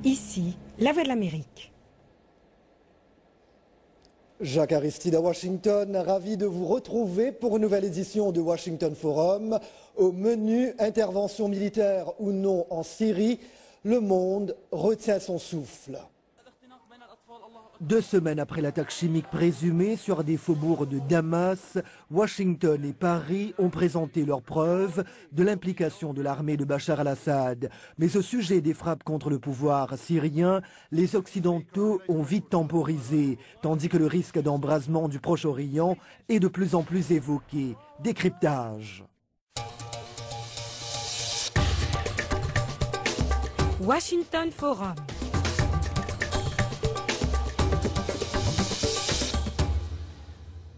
Ici, la Voix de l'Amérique. Jacques Aristide à Washington, ravi de vous retrouver pour une nouvelle édition de Washington Forum. Au menu, intervention militaire ou non en Syrie, le monde retient son souffle. 2 semaines après l'attaque chimique présumée sur des faubourgs de Damas, Washington et Paris ont présenté leurs preuves de l'implication de l'armée de Bachar al-Assad. Mais au sujet des frappes contre le pouvoir syrien, les Occidentaux ont vite temporisé, tandis que le risque d'embrasement du Proche-Orient est de plus en plus évoqué. Décryptage. Washington Forum.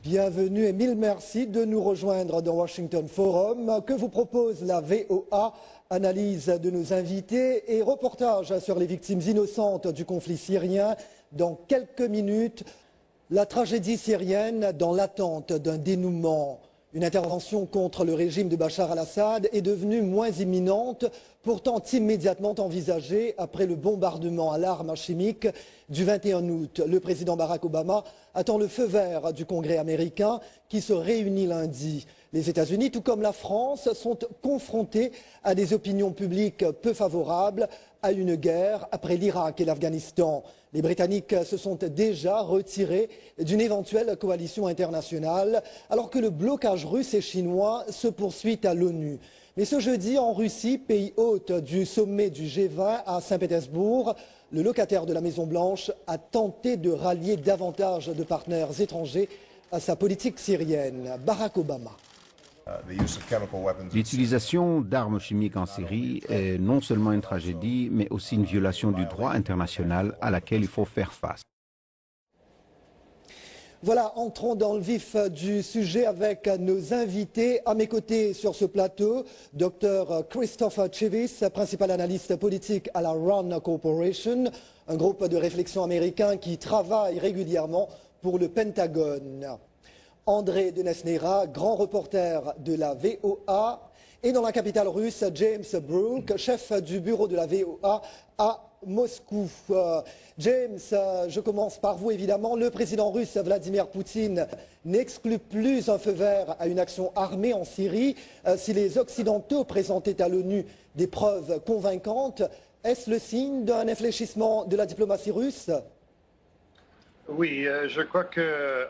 Bienvenue et mille merci de nous rejoindre dans Washington Forum. Que vous propose la VOA? Analyse de nos invités et reportage sur les victimes innocentes du conflit syrien. Dans quelques minutes, la tragédie syrienne dans l'attente d'un dénouement. Une intervention contre le régime de Bachar al-Assad est devenue moins imminente, pourtant immédiatement envisagée après le bombardement à l'arme chimique du 21 août. Le président Barack Obama attend le feu vert du Congrès américain qui se réunit lundi. Les États-Unis, tout comme la France, sont confrontés à des opinions publiques peu favorables à une guerre après l'Irak et l'Afghanistan. Les Britanniques se sont déjà retirés d'une éventuelle coalition internationale, alors que le blocage russe et chinois se poursuit à l'ONU. Mais ce jeudi, en Russie, pays hôte du sommet du G20 à Saint-Pétersbourg, le locataire de la Maison-Blanche a tenté de rallier davantage de partenaires étrangers à sa politique syrienne. Barack Obama. L'utilisation d'armes chimiques en Syrie est non seulement une tragédie, mais aussi une violation du droit international à laquelle il faut faire face. Voilà, entrons dans le vif du sujet avec nos invités. À mes côtés sur ce plateau, Dr Christopher Chivis, principal analyste politique à la RAND Corporation, un groupe de réflexion américain qui travaille régulièrement pour le Pentagone. André Denesnera, grand reporter de la VOA, et dans la capitale russe, James Brooke, chef du bureau de la VOA à Moscou. James, je commence par vous évidemment. Le président russe Vladimir Poutine n'exclut plus un feu vert à une action armée en Syrie. Si les Occidentaux présentaient à l'ONU des preuves convaincantes, est-ce le signe d'un infléchissement de la diplomatie russe ? Oui, je crois que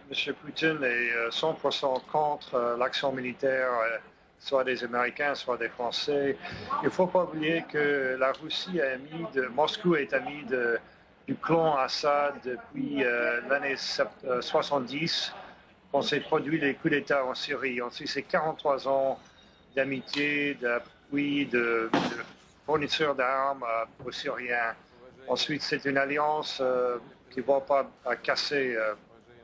M. Poutine est 100% contre l'action militaire, soit des Américains, soit des Français. Il ne faut pas oublier que la Russie a mis Moscou est ami du clan Assad depuis l'année 70, quand s'est produit les coups d'État en Syrie. Ensuite, c'est 43 ans d'amitié, d'appui, de fourniture d'armes aux Syriens. Ensuite, c'est une alliance qui ne va pas casser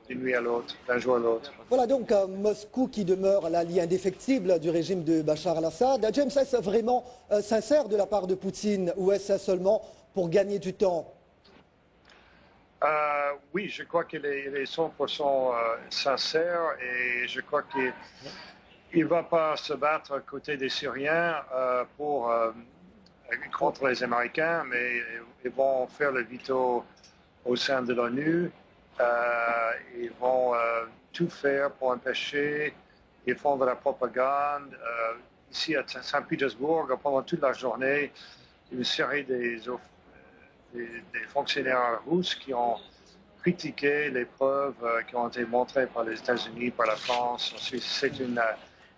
d'une nuit à l'autre, d'un jour à l'autre. Voilà donc Moscou qui demeure l'allié indéfectible du régime de Bachar al-Assad. James, est-ce vraiment sincère de la part de Poutine ou est-ce seulement pour gagner du temps? Oui, je crois qu'il est 100% sincère et je crois qu'il ne va pas se battre à côté des Syriens contre les Américains, mais ils vont faire le veto au sein de l'ONU. Ils vont tout faire pour empêcher. Ils font de la propagande. Ici à Saint-Pétersbourg, pendant toute la journée, une série des fonctionnaires russes qui ont critiqué les preuves qui ont été montrées par les États-Unis, par la France. C'est une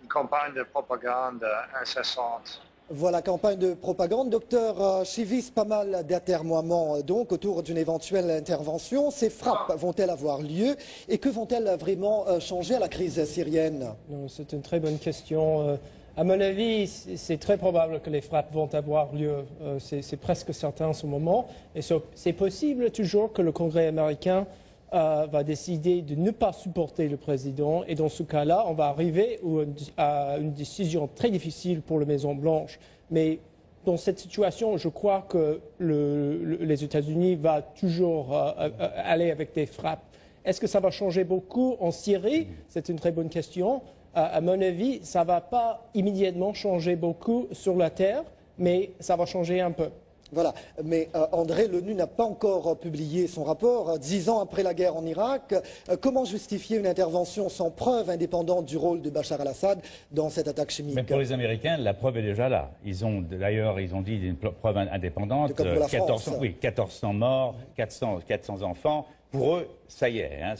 campagne de propagande incessante. Voilà, campagne de propagande. Docteur Chivis, pas mal d'atermoiements donc autour d'une éventuelle intervention. Ces frappes vont-elles avoir lieu et que vont-elles vraiment changer à la crise syrienne? C'est une très bonne question. À mon avis, c'est très probable que les frappes vont avoir lieu. C'est presque certain en ce moment. Et c'est possible toujours que le Congrès américain va décider de ne pas supporter le président. Et dans ce cas-là, on va arriver à une décision très difficile pour la Maison-Blanche. Mais dans cette situation, je crois que les États-Unis vont toujours aller avec des frappes. Est-ce que ça va changer beaucoup en Syrie? C'est une très bonne question. À mon avis, ça ne va pas immédiatement changer beaucoup sur la terre, mais ça va changer un peu. Voilà, mais André, l'ONU n'a pas encore publié son rapport, 10 ans après la guerre en Irak. Comment justifier une intervention sans preuve indépendante du rôle de Bachar al-Assad dans cette attaque chimique? Mais pour les Américains, la preuve est déjà là. Ils ont dit une preuve indépendante, comme pour la France. 1400 morts, 400 enfants. Pour eux, ça y est. Hein,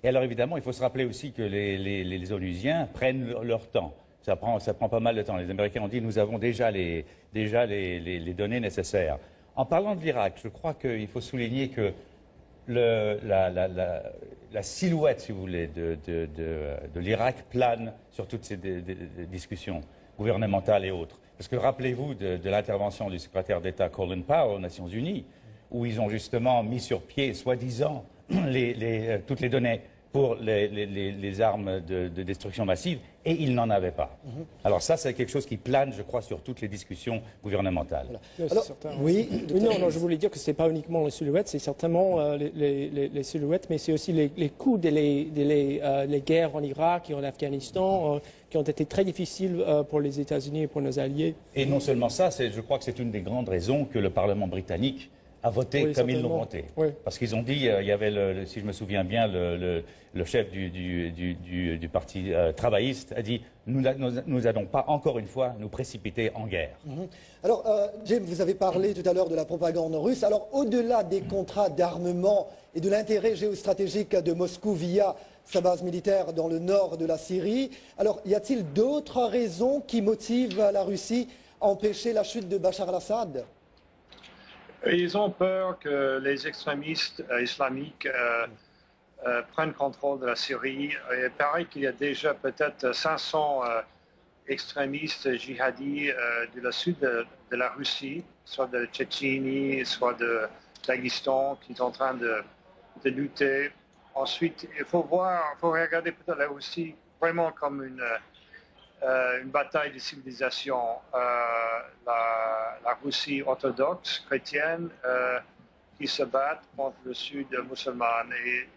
Et alors évidemment, il faut se rappeler aussi que les Onusiens prennent leur temps. Ça prend pas mal de temps. Les Américains ont dit nous avons déjà les données nécessaires. En parlant de l'Irak, je crois qu'il faut souligner que la silhouette, si vous voulez, de l'Irak plane sur toutes ces discussions gouvernementales et autres. Parce que rappelez-vous de l'intervention du secrétaire d'État Colin Powell aux Nations Unies, où ils ont justement mis sur pied, soi-disant, toutes les données pour les armes de destruction massive, et ils n'en avaient pas. Alors ça, c'est quelque chose qui plane, je crois, sur toutes les discussions gouvernementales. Voilà. Alors, oui, non, je voulais dire que ce n'est pas uniquement les silhouettes, c'est certainement les silhouettes, mais c'est aussi les coups les guerres en Irak et en Afghanistan qui ont été très difficiles pour les États-Unis et pour nos alliés. Et non seulement ça, je crois que c'est une des grandes raisons que le Parlement britannique a voté comme ils l'ont voté. Oui. Parce qu'ils ont dit, il y avait, si je me souviens bien, le chef du parti travailliste a dit nous n'allons pas, encore une fois, nous précipiter en guerre. Alors, James, vous avez parlé tout à l'heure de la propagande russe. Alors, au-delà des contrats d'armement et de l'intérêt géostratégique de Moscou via sa base militaire dans le nord de la Syrie, alors, y a-t-il d'autres raisons qui motivent la Russie à empêcher la chute de Bachar al-Assad ? Ils ont peur que les extrémistes islamiques prennent contrôle de la Syrie. Il paraît qu'il y a déjà peut-être 500 extrémistes djihadis du sud de la Russie, soit de Tchétchénie, soit de Daghestan, qui sont en train de lutter. Ensuite, il faut regarder peut-être la Russie vraiment comme une bataille de civilisation. La Russie orthodoxe, chrétienne, qui se battent contre le sud musulman. Et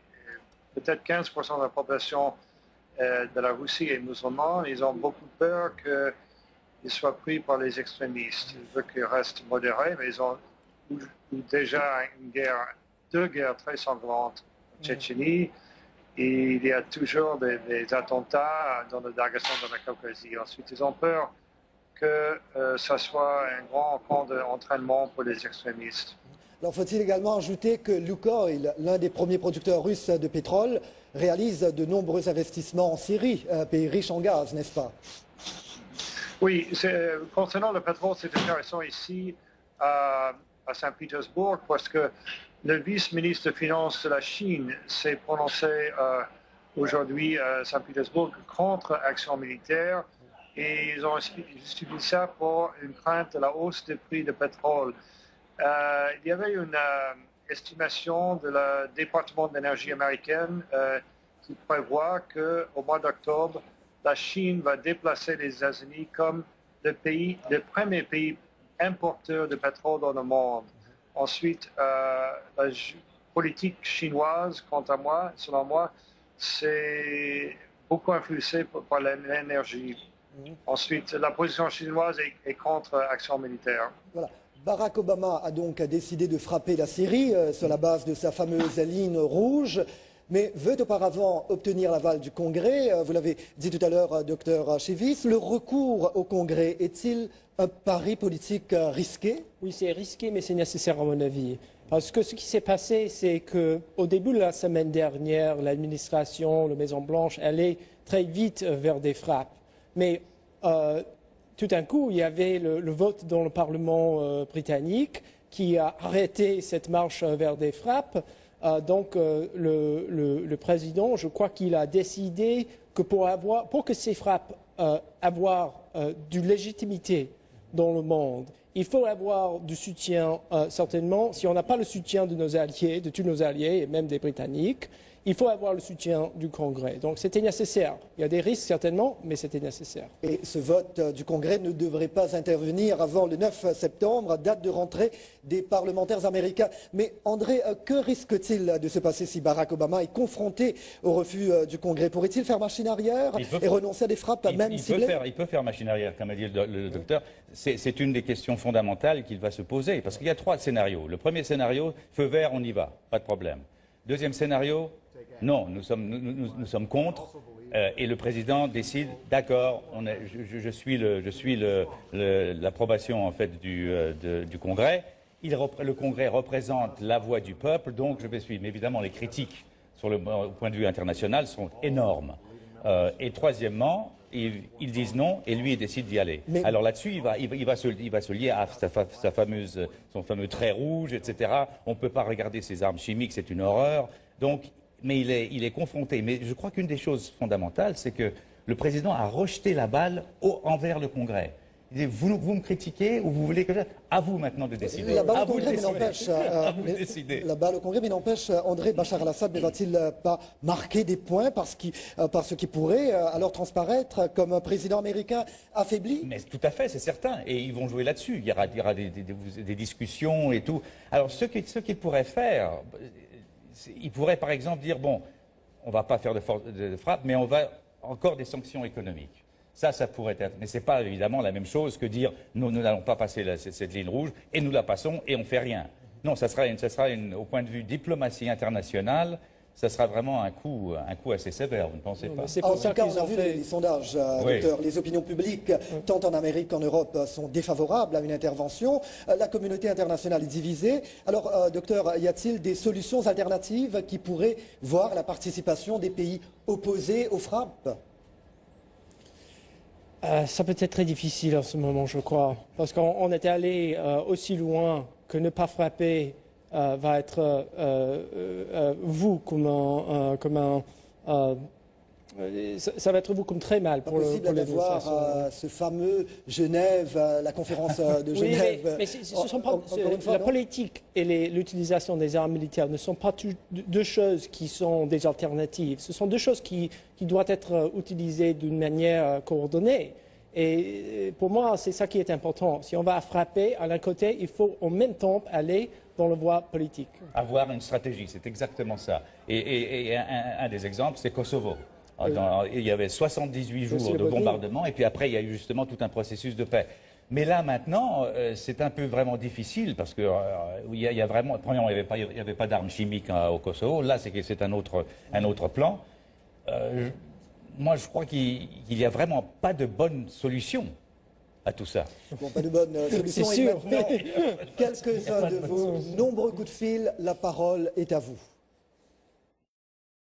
peut-être 15% de la population de la Russie est musulmane. Ils ont beaucoup peur qu'ils soient pris par les extrémistes. Ils veulent qu'ils restent modérés, mais ils ont déjà deux guerres très sanglantes en Tchétchénie. Et il y a toujours des attentats dans le Daghestan, dans la Caucasie. Ensuite, ils ont peur que ça soit un grand camp d'entraînement pour les extrémistes. Alors, faut-il également ajouter que Lukoil, l'un des premiers producteurs russes de pétrole, réalise de nombreux investissements en Syrie, un pays riche en gaz, n'est-ce pas? Oui, concernant le pétrole, c'est intéressant ici à Saint-Pétersbourg parce que le vice-ministre des Finances de la Chine s'est prononcé aujourd'hui à Saint-Pétersbourg contre l'action militaire et ils ont justifié ça pour une crainte de la hausse des prix du pétrole. Il y avait une estimation de le département d'énergie américaine qui prévoit qu'au mois d'octobre, la Chine va déplacer les États-Unis comme le premier pays importeur de pétrole dans le monde. Ensuite, la politique chinoise, quant à moi, selon moi, c'est beaucoup influencé par l'énergie. Ensuite, la position chinoise est contre l'action militaire. Voilà. Barack Obama a donc décidé de frapper la Syrie sur la base de sa fameuse ligne rouge, mais veut auparavant obtenir l'aval du Congrès. Vous l'avez dit tout à l'heure, Dr Chevis. Le recours au Congrès est-il un pari politique risqué? Oui, c'est risqué, mais c'est nécessaire à mon avis. Parce que ce qui s'est passé, c'est qu'au début de la semaine dernière, l'administration, la Maison-Blanche, allait très vite vers des frappes. Mais tout d'un coup, il y avait le vote dans le Parlement britannique qui a arrêté cette marche vers des frappes. Donc le président, je crois qu'il a décidé que pour que ces frappes avoir de légitimité dans le monde, il faut avoir du soutien, certainement. Si on n'a pas le soutien de nos alliés, de tous nos alliés, et même des Britanniques, il faut avoir le soutien du Congrès. Donc c'était nécessaire. Il y a des risques, certainement, mais c'était nécessaire. Et ce vote du Congrès ne devrait pas intervenir avant le 9 septembre, date de rentrée des parlementaires américains. Mais André, que risque-t-il de se passer si Barack Obama est confronté au refus du Congrès? Pourrait-il faire machine arrière et renoncer à des frappes même ciblées? Il peut faire machine arrière, comme a dit le docteur. C'est une des questions fondamentales fondamentale qu'il va se poser. Parce qu'il y a 3 scénarios. Le premier scénario, feu vert, on y va, pas de problème. Deuxième scénario, non, nous sommes contre. Et le président décide, d'accord, je suis l'approbation en fait du Congrès. Le Congrès représente la voix du peuple, donc je vais suivre. Mais évidemment, les critiques sur le point de vue international sont énormes. Et troisièmement, ils disent non et lui il décide d'y aller. Mais... Alors là-dessus, il va se lier à son fameux trait rouge, etc. On ne peut pas regarder ses armes chimiques, c'est une horreur. Donc, mais il est confronté. Mais je crois qu'une des choses fondamentales, c'est que le président a rejeté la balle envers le Congrès. Il dit, vous me critiquez ou vous voulez que à vous maintenant de décider. La balle au Congrès, mais n'empêche, André Bachar al-Assad ne va-t-il pas marquer des points parce qu'il pourrait alors transparaître comme un président américain affaibli? Mais tout à fait, c'est certain. Et ils vont jouer là-dessus. Il y aura des discussions et tout. Alors ce qu'ils pourraient faire, ils pourraient par exemple dire, bon, on ne va pas faire de frappe, mais on va encore des sanctions économiques. Ça pourrait être. Mais ce n'est pas évidemment la même chose que dire nous n'allons pas passer cette ligne rouge et nous la passons et on ne fait rien. Non, ça sera au point de vue diplomatie internationale, ça sera vraiment un coup assez sévère, vous ne pensez pas? En tout cas, on a vu les sondages, docteur. Les opinions publiques, tant en Amérique qu'en Europe, sont défavorables à une intervention. La communauté internationale est divisée. Alors, docteur, y a-t-il des solutions alternatives qui pourraient voir la participation des pays opposés aux frappes? Ça peut être très difficile en ce moment, je crois, parce qu'on est allé aussi loin que ne pas frapper va être vu ça va être vu comme très mal pour possible d'avoir ce fameux Genève, la conférence de Genève. Oui, mais ce sont pas, la politique et l'utilisation des armes militaires ne sont pas deux choses qui sont des alternatives. Ce sont deux choses qui doivent être utilisées d'une manière coordonnée. Et pour moi, c'est ça qui est important. Si on va frapper à l'un côté, il faut en même temps aller dans la voie politique. Avoir une stratégie, c'est exactement ça. Et un des exemples, c'est Kosovo. Il y avait 78 jours de bombardement et puis après il y a eu justement tout un processus de paix. Mais là maintenant, c'est un peu vraiment difficile parce que il y a vraiment, premièrement, il n'y avait pas d'armes chimiques au Kosovo. Là, c'est un autre plan. Moi, je crois qu'il n'y a vraiment pas de bonne solution à tout ça. Bon, pas de bonne solution. C'est sûr. Quelques-uns de vos nombreux coups de fil, la parole est à vous.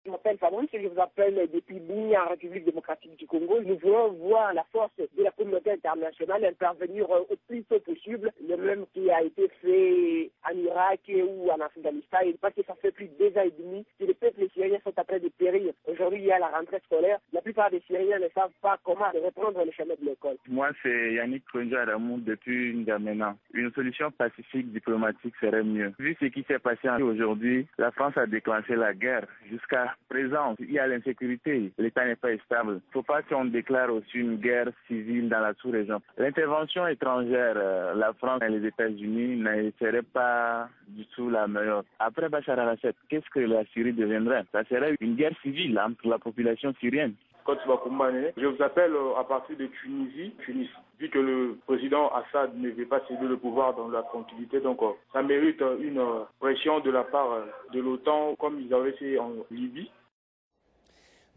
Je m'appelle Fabrice et je vous appelle depuis Bunia, en République démocratique du Congo. Nous voulons voir la force de la communauté internationale intervenir au plus tôt possible, le même qui a été fait en Irak ou en Afghanistan. Parce que ça fait plus de 2 ans et demi que les peuples syriens sont en train de périr. Aujourd'hui, il y a la rentrée scolaire. La plupart des Syriens ne savent pas comment reprendre le chemin de l'école. Moi, c'est Yannick Kronja-Adamou depuis N'Djamena. Une solution pacifique, diplomatique serait mieux. Vu ce qui s'est passé aujourd'hui, la France a déclenché la guerre. Jusqu'à présent, il y a l'insécurité. L'État n'est pas stable. Il ne faut pas qu'on déclare aussi une guerre civile dans la sous-région. L'intervention étrangère, la France et les États-Unis ne serait pas du tout la meilleure. Après Bachar al-Assad, qu'est-ce que la Syrie deviendrait? Ça serait une guerre civile entre la population syrienne. Je vous appelle à partir de Tunisie. Vu que le président Assad ne veut pas céder le pouvoir dans la tranquillité, donc ça mérite une pression de la part de l'OTAN comme ils avaient fait en Libye.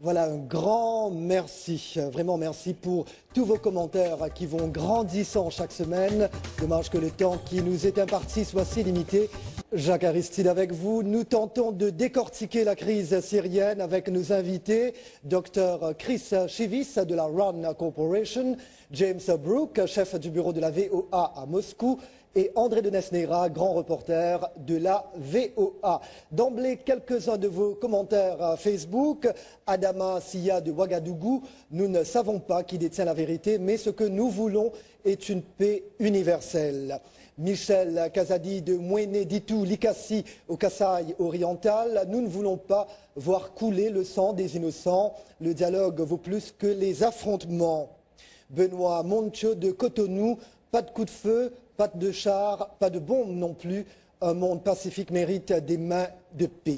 Voilà, un grand merci, vraiment merci pour tous vos commentaires qui vont grandissant chaque semaine. Dommage que le temps qui nous est imparti soit si limité. Jacques Aristide avec vous. Nous tentons de décortiquer la crise syrienne avec nos invités, Dr Chris Chivis de la RAND Corporation, James Brooke, chef du bureau de la VOA à Moscou, et André de Nesnera, grand reporter de la VOA. D'emblée, quelques-uns de vos commentaires Facebook. Adama Sia de Ouagadougou, nous ne savons pas qui détient la vérité, mais ce que nous voulons est une paix universelle. Michel Kazadi de Mouéné Ditou, Likassi au Kasaï oriental, nous ne voulons pas voir couler le sang des innocents. Le dialogue vaut plus que les affrontements. Benoît Moncho de Cotonou, pas de coup de feu, pas de char, pas de bombe non plus. Un monde pacifique mérite des mains de paix.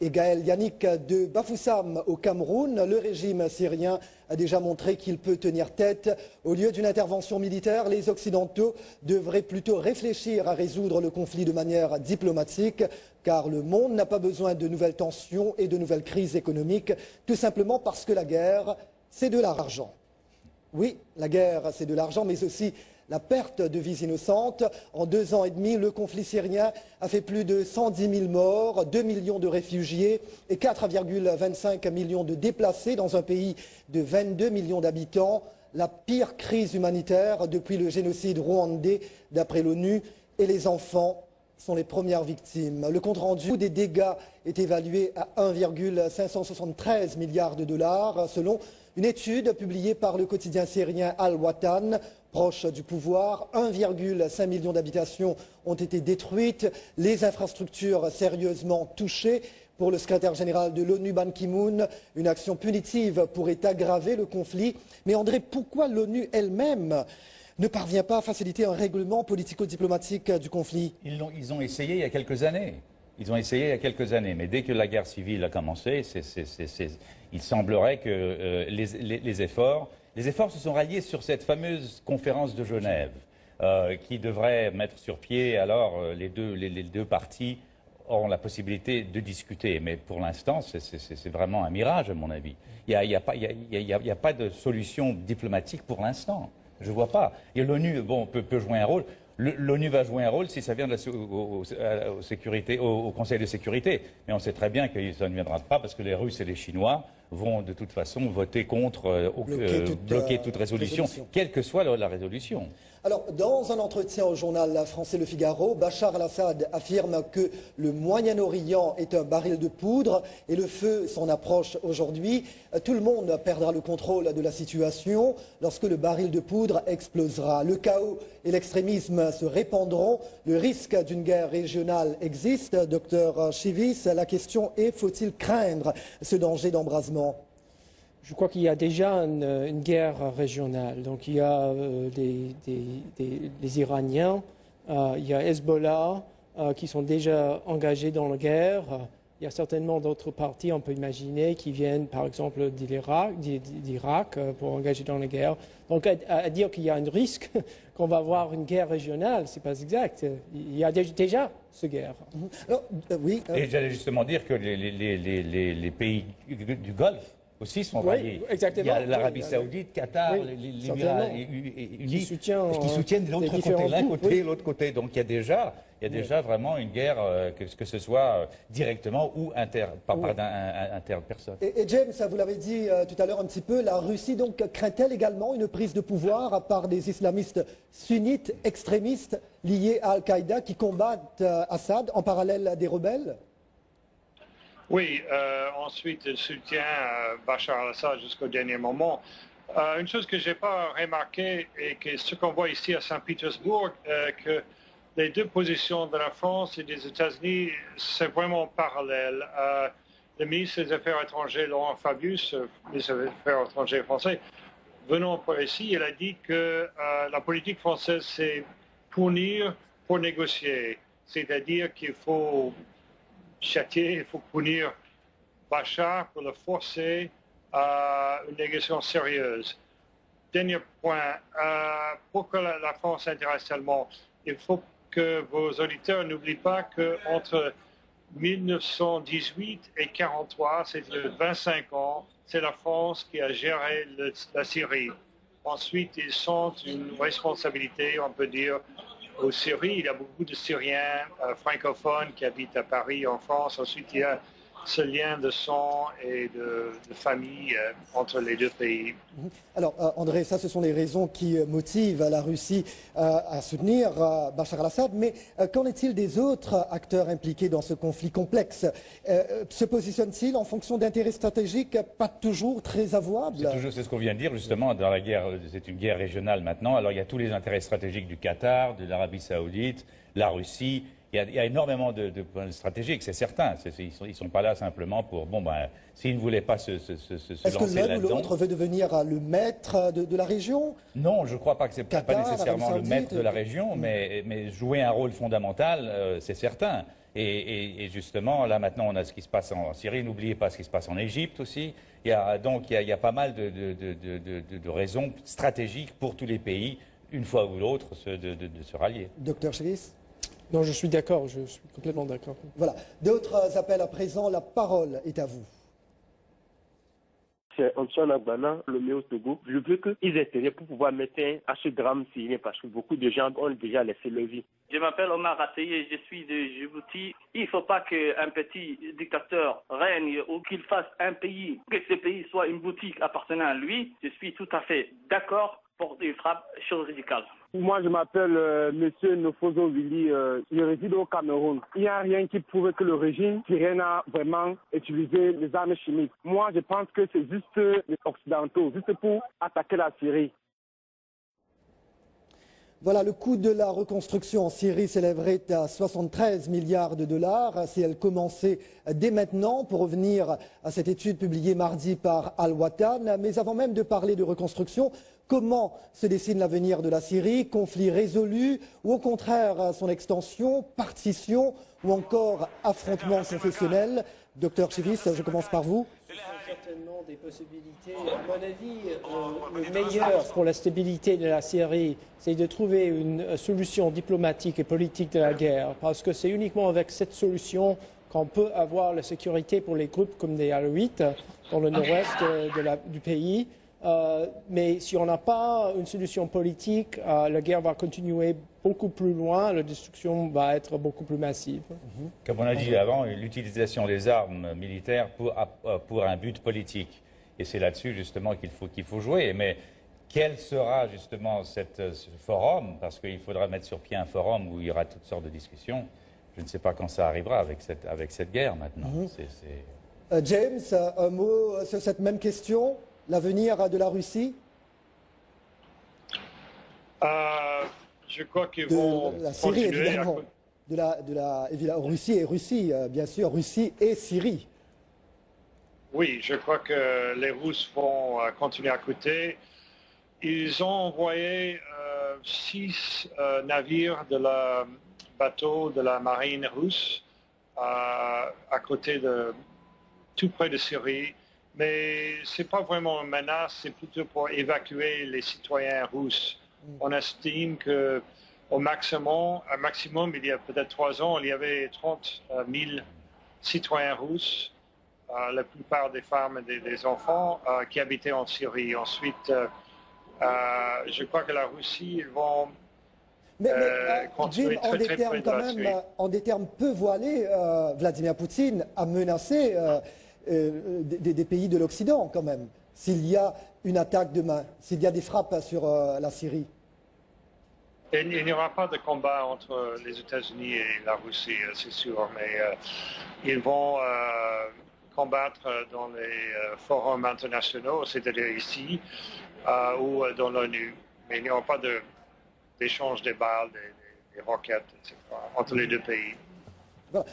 et Gaël Yannick de Bafoussam au Cameroun. Le régime syrien a déjà montré qu'il peut tenir tête. Au lieu d'une intervention militaire, les Occidentaux devraient plutôt réfléchir à résoudre le conflit de manière diplomatique, car le monde n'a pas besoin de nouvelles tensions et de nouvelles crises économiques, tout simplement parce que la guerre, c'est de l'argent. Oui, la guerre, c'est de l'argent, mais aussi la perte de vies innocentes. En 2 ans et demi, le conflit syrien a fait plus de 110 000 morts, 2 millions de réfugiés et 4,25 millions de déplacés dans un pays de 22 millions d'habitants. La pire crise humanitaire depuis le génocide rwandais, d'après l'ONU, et les enfants sont les premières victimes. Le compte-rendu des dégâts est évalué à 1,573 milliards de dollars, selon une étude publiée par le quotidien syrien Al-Watan. Proche du pouvoir, 1,5 million d'habitations ont été détruites, les infrastructures sérieusement touchées. Pour le secrétaire général de l'ONU, Ban Ki-moon, une action punitive pourrait aggraver le conflit. Mais André, pourquoi l'ONU elle-même ne parvient pas à faciliter un règlement politico-diplomatique du conflit? Ils ont essayé il y a quelques années. Ils ont essayé il y a quelques années, mais dès que la guerre civile a commencé, il semblerait que les efforts se sont ralliés sur cette fameuse conférence de Genève, qui devrait mettre sur pied, alors les deux parties auront la possibilité de discuter. Mais pour l'instant, c'est vraiment un mirage, à mon avis. Il n'y a pas de solution diplomatique pour l'instant. Je ne vois pas. Et l'ONU, bon, peut jouer un rôle. L'ONU va jouer un rôle si ça vient au Conseil de sécurité. Mais on sait très bien que ça ne viendra pas parce que les Russes et les Chinois vont de toute façon voter contre, bloquer toute résolution, quelle que soit la résolution. Alors, dans un entretien au journal français Le Figaro, Bachar al-Assad affirme que le Moyen-Orient est un baril de poudre et le feu s'en approche aujourd'hui. Tout le monde perdra le contrôle de la situation lorsque le baril de poudre explosera. Le chaos et l'extrémisme se répandront. Le risque d'une guerre régionale existe. Docteur Chivis, la question est, faut-il craindre ce danger d'embrasement ? Je crois qu'il y a déjà une guerre régionale. Donc il y a les Iraniens, il y a Hezbollah qui sont déjà engagés dans la guerre. Il y a certainement d'autres partis, on peut imaginer, qui viennent par exemple d'Irak pour engager dans la guerre. Donc à dire qu'il y a un risque qu'on va avoir une guerre régionale, ce n'est pas exact. Il y a déjà cette guerre. Alors, oui, Et j'allais justement dire que les pays du Golfe aussi sont ralliés. Exactement. Il y a l'Arabie Saoudite, Qatar, les Émirats unis qui soutiennent l'autre côté, l'un côté et l'autre côté. Donc il y a déjà vraiment une guerre, que ce soit directement ou interpersonnelle. Et James, vous l'avez dit tout à l'heure un petit peu, la Russie donc craint-elle également une prise de pouvoir par des islamistes sunnites extrémistes liés à Al-Qaïda qui combattent Assad en parallèle des rebelles? Oui, ensuite, il soutient Bachar al-Assad jusqu'au dernier moment. Une chose que je n'ai pas remarqué et que ce qu'on voit ici à Saint-Pétersbourg, que les deux positions de la France et des États-Unis, c'est vraiment parallèle. Le ministre des Affaires étrangères, Laurent Fabius, ministre des Affaires étrangères français, venant par ici, il a dit que la politique française, c'est punir pour négocier. C'est-à-dire qu'il faut châtier, il faut punir Bachar pour le forcer à une négociation sérieuse. Dernier point, pour que la France s'intéresse tellement, il faut que vos auditeurs n'oublient pas qu'entre 1918 et 1943, c'est 25 ans, c'est la France qui a géré la Syrie. Ensuite, ils sentent une responsabilité, on peut dire, aux Syrie. Il y a beaucoup de Syriens francophones qui habitent à Paris, en France. Ensuite, il y a ce lien de sang et de famille entre les deux pays. Alors, André, ça, ce sont les raisons qui motivent la Russie à soutenir Bachar al-Assad. Mais qu'en est-il des autres acteurs impliqués dans ce conflit complexe? Se positionnent-ils en fonction d'intérêts stratégiques pas toujours très avouables? C'est ce qu'on vient de dire, justement, dans la guerre, c'est une guerre régionale maintenant. Alors, il y a tous les intérêts stratégiques du Qatar, de l'Arabie Saoudite, la Russie. Il y a énormément de points stratégiques, c'est certain. Ils ne sont pas là simplement pour... Bon, ben, s'ils ne voulaient pas se lancer là-dedans... Est-ce que l'un ou l'autre veut devenir le maître de la région? Non, je ne crois pas que ce n'est pas nécessairement le maître de la région, mais jouer un rôle fondamental, c'est certain. Et justement, là maintenant, on a ce qui se passe en Syrie. N'oubliez pas ce qui se passe en Égypte aussi. Donc il y a pas mal de raisons stratégiques pour tous les pays, une fois ou l'autre, de se rallier. Docteur Chevis? Non, je suis d'accord, je suis complètement d'accord. Voilà. D'autres appels à présent, la parole est à vous. C'est Antoine Agbana, le maire au Togo. Je veux qu'ils aient intérêt pour pouvoir mettre à ce drame syrien parce que beaucoup de gens ont déjà laissé leur vie. Je m'appelle Omar Rateye, je suis de Djibouti. Il ne faut pas qu'un petit dictateur règne ou qu'il fasse un pays, que ce pays soit une boutique appartenant à lui. Je suis tout à fait d'accord pour des frappes chirurgicales. Moi, je m'appelle Monsieur Nofozo Willy, je réside au Cameroun. Il n'y a rien qui prouve que le régime syrien a vraiment utilisé les armes chimiques. Moi, je pense que c'est juste les Occidentaux, juste pour attaquer la Syrie. Voilà, le coût de la reconstruction en Syrie s'élèverait à 73 milliards de dollars si elle commençait dès maintenant, pour revenir à cette étude publiée mardi par Al-Watan. Mais avant même de parler de reconstruction, comment se dessine l'avenir de la Syrie? Conflit résolu ou au contraire son extension, partition ou encore affrontement confessionnel? Docteur Chevis, je commence par vous. Certainement des possibilités. À mon avis, le meilleur pour la stabilité de la Syrie, c'est de trouver une solution diplomatique et politique de la guerre, parce que c'est uniquement avec cette solution qu'on peut avoir la sécurité pour les groupes comme les Alaouites dans le nord-ouest du pays. Mais si on n'a pas une solution politique, la guerre va continuer beaucoup plus loin, la destruction va être beaucoup plus massive. Comme on a dit avant, l'utilisation des armes militaires pour un but politique. Et c'est là-dessus justement qu'il faut jouer. Mais quel sera justement ce forum? Parce qu'il faudra mettre sur pied un forum où il y aura toutes sortes de discussions. Je ne sais pas quand ça arrivera avec cette guerre maintenant. James, un mot sur cette même question? L'avenir de la Russie? Je crois qu'ils vont la Syrie, évidemment. Évidemment, Russie, bien sûr, Russie et Syrie. Oui, je crois que les Russes vont continuer à coûter. Ils ont envoyé 6 navires de la bateau de la marine russe à côté tout près de Syrie. Mais ce n'est pas vraiment une menace, c'est plutôt pour évacuer les citoyens russes. On estime qu'au maximum, il y a peut-être 3 ans, il y avait 30 000 citoyens russes, la plupart des femmes et des enfants, qui habitaient en Syrie. Ensuite, je crois que la Russie, ils vont continuer très près de la Syrie. En des termes peu voilés, Vladimir Poutine a menacé des pays de l'Occident quand même, s'il y a une attaque demain, s'il y a des frappes sur la Syrie. Il n'y aura pas de combat entre les États-Unis et la Russie, c'est sûr, mais ils vont combattre dans les forums internationaux, c'est-à-dire ici ou dans l'ONU. Mais il n'y aura pas d'échange des balles, des roquettes, etc., entre les deux pays. Voilà.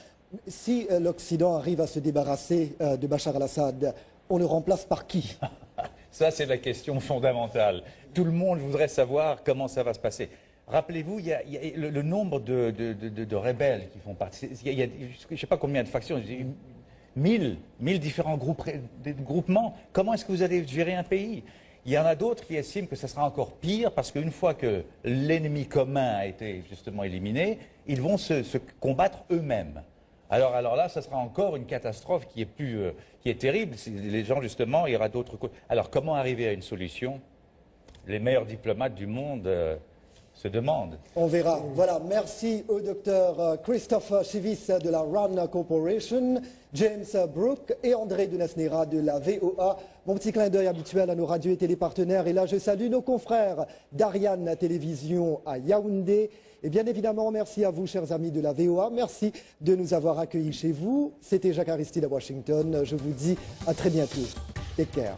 Si l'Occident arrive à se débarrasser de Bachar al-Assad, on le remplace par qui? Ça, c'est la question fondamentale. Tout le monde voudrait savoir comment ça va se passer. Rappelez-vous, il y a le nombre de rebelles qui font partie. Il y a, je ne sais pas combien de factions, 1000 différents groupements. Comment est-ce que vous allez gérer un pays? Il y en a d'autres qui estiment que ça sera encore pire parce qu'une fois que l'ennemi commun a été justement éliminé, ils vont se combattre eux-mêmes. Alors là, ça sera encore une catastrophe qui est terrible. Les gens, justement, il y aura d'autres... Alors, comment arriver à une solution? Les meilleurs diplomates du monde se demandent. On verra. Voilà, merci au docteur Christopher Chevis de la RAND Corporation, James Brooke et André Dunesnera de la VOA. Mon petit clin d'œil habituel à nos radios et télépartenaires. Et là, je salue nos confrères d'Ariane Télévision à Yaoundé. Et bien évidemment, merci à vous, chers amis de la VOA. Merci de nous avoir accueillis chez vous. C'était Jacques Aristide à Washington. Je vous dis à très bientôt. Take care.